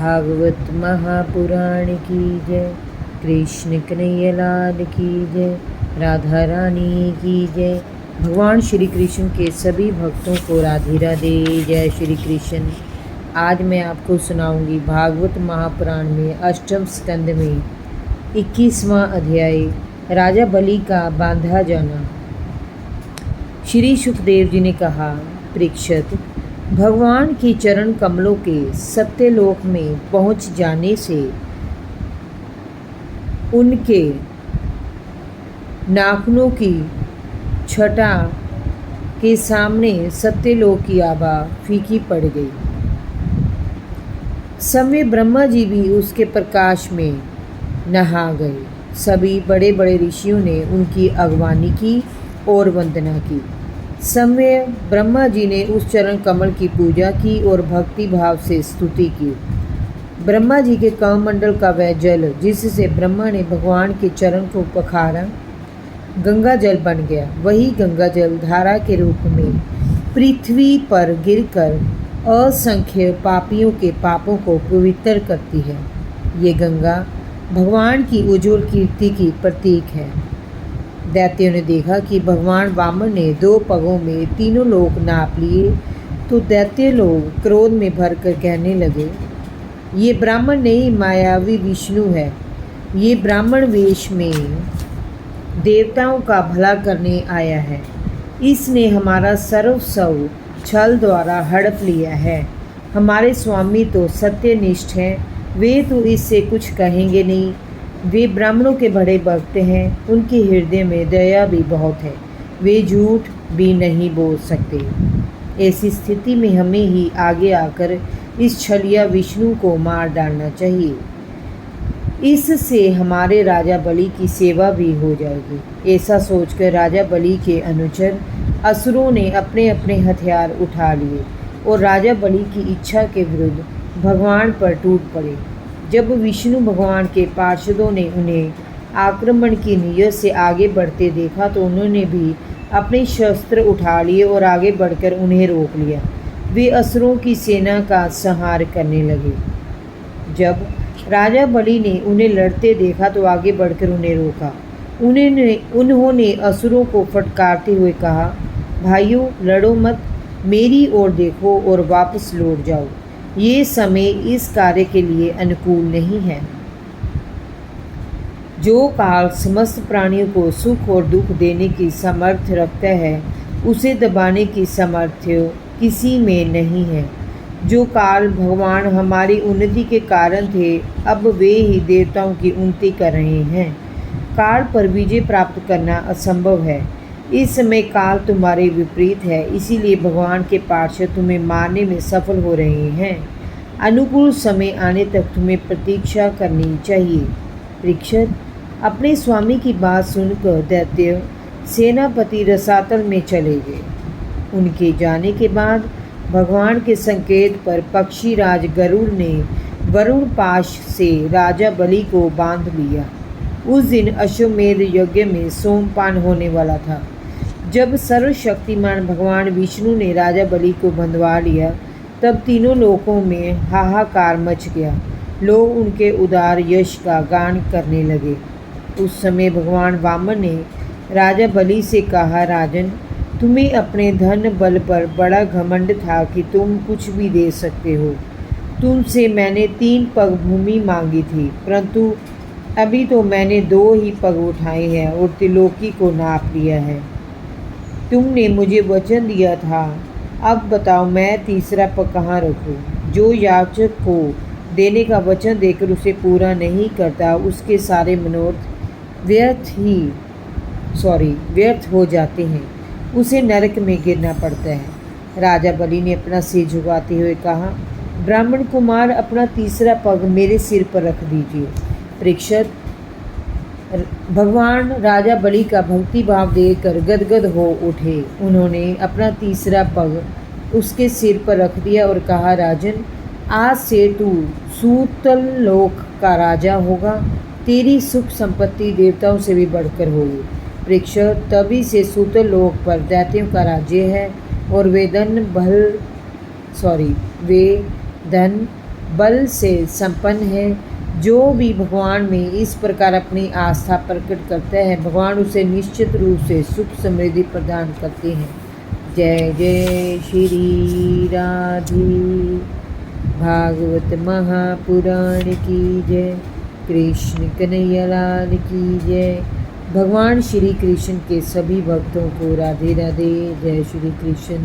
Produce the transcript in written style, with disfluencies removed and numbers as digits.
भागवत महापुराण की जय। कृष्ण कन्हैया लाल की जय। राधा रानी की जय। भगवान श्री कृष्ण के सभी भक्तों को राधे राधे। जय श्री कृष्ण। आज मैं आपको सुनाऊंगी भागवत महापुराण में अष्टम स्कंद में 21वां अध्याय, राजा बलि का बांधा जाना। श्री सुखदेव जी ने कहा, परीक्षित, भगवान के चरण कमलों के सत्यलोक में पहुंच जाने से उनके नाखूनों की छटा के सामने सत्यलोक की आभा फीकी पड़ गई। समय ब्रह्मा जी भी उसके प्रकाश में नहा गए। सभी बड़े बड़े ऋषियों ने उनकी अगवानी की और वंदना की। समय ब्रह्मा जी ने उस चरण कमल की पूजा की और भक्ति भाव से स्तुति की। ब्रह्मा जी के कमंडल का वह जल जिससे ब्रह्मा ने भगवान के चरण को पखारा गंगा जल बन गया। वही गंगा जल धारा के रूप में पृथ्वी पर गिरकर असंख्य पापियों के पापों को पवित्र करती है। ये गंगा भगवान की उज्ज्वल कीर्ति की प्रतीक है। दैत्यों ने देखा कि भगवान वामन ने 2 पगों में तीनों लोक नाप लिए, तो दैत्य लोग क्रोध में भरकर कहने लगे, ये ब्राह्मण नहीं मायावी विष्णु है। ये ब्राह्मण वेश में देवताओं का भला करने आया है। इसने हमारा सर्वस्व छल द्वारा हड़प लिया है। हमारे स्वामी तो सत्यनिष्ठ हैं, वे तो इससे कुछ कहेंगे नहीं। वे ब्राह्मणों के बड़े भक्त हैं, उनके हृदय में दया भी बहुत है, वे झूठ भी नहीं बोल सकते। ऐसी स्थिति में हमें ही आगे आकर इस छलिया विष्णु को मार डालना चाहिए। इससे हमारे राजा बलि की सेवा भी हो जाएगी। ऐसा सोचकर राजा बलि के अनुचर असुरों ने अपने अपने हथियार उठा लिए और राजा बलि की इच्छा के विरुद्ध भगवान पर टूट पड़े। जब विष्णु भगवान के पार्षदों ने उन्हें आक्रमण की नीयत से आगे बढ़ते देखा तो उन्होंने भी अपने शस्त्र उठा लिए और आगे बढ़कर उन्हें रोक लिया। वे असुरों की सेना का संहार करने लगे। जब राजा बलि ने उन्हें लड़ते देखा तो आगे बढ़कर उन्हें रोका। उन्होंने असुरों को फटकारते हुए कहा, भाइयों, लड़ो मत, मेरी ओर देखो और वापस लौट जाओ। ये समय इस कार्य के लिए अनुकूल नहीं है। जो काल समस्त प्राणियों को सुख और दुख देने की सामर्थ्य रखता है, उसे दबाने की सामर्थ्य किसी में नहीं है। जो काल भगवान हमारी उन्नति के कारण थे, अब वे ही देवताओं की उन्नति कर रहे हैं। काल पर विजय प्राप्त करना असंभव है। इस समय काल तुम्हारे विपरीत है, इसीलिए भगवान के पार्षद तुम्हें मारने में सफल हो रहे हैं। अनुकूल समय आने तक तुम्हें प्रतीक्षा करनी चाहिए। परीक्षित, अपने स्वामी की बात सुनकर दैत्य सेनापति रसातल में चले गए। उनके जाने के बाद भगवान के संकेत पर पक्षीराज गरुड़ ने वरुण पाश से राजा बलि को बांध लिया। उस दिन अश्वमेध यज्ञ में सोमपान होने वाला था। जब सर्वशक्तिमान भगवान विष्णु ने राजा बलि को बंधवा लिया, तब तीनों लोकों में हाहाकार मच गया। लोग उनके उदार यश का गान करने लगे। उस समय भगवान वामन ने राजा बलि से कहा, राजन, तुम्हें अपने धन बल पर बड़ा घमंड था कि तुम कुछ भी दे सकते हो। तुमसे मैंने 3 पग भूमि मांगी थी, परंतु अभी तो मैंने 2 ही पग उठाए हैं और त्रिलोकी को नाप लिया है। तुमने मुझे वचन दिया था, अब बताओ मैं तीसरा पग कहाँ रखूं? जो याचक को देने का वचन देकर उसे पूरा नहीं करता, उसके सारे मनोरथ व्यर्थ हो जाते हैं। उसे नरक में गिरना पड़ता है। राजा बलि ने अपना सिर झुकाते हुए कहा, ब्राह्मण कुमार, अपना तीसरा पग मेरे सिर पर रख दीजिए। परीक्षित, भगवान राजा बलि का भक्ति भाव देखकर गदगद हो उठे। उन्होंने अपना तीसरा पग उसके सिर पर रख दिया और कहा, राजन, आज से तू सूतल लोक का राजा होगा। तेरी सुख संपत्ति देवताओं से भी बढ़कर होगी। परीक्षित, तभी से सूतल लोक पर दैत्यों का राज्य है और वे धन बल से संपन्न है। जो भी भगवान में इस प्रकार अपनी आस्था प्रकट करता है, भगवान उसे निश्चित रूप से सुख समृद्धि प्रदान करते हैं। जय जय श्री राधे। भागवत महापुराण की जय। कृष्ण कन्हैया लाल की जय। भगवान श्री कृष्ण के सभी भक्तों को राधे राधे। जय श्री कृष्ण।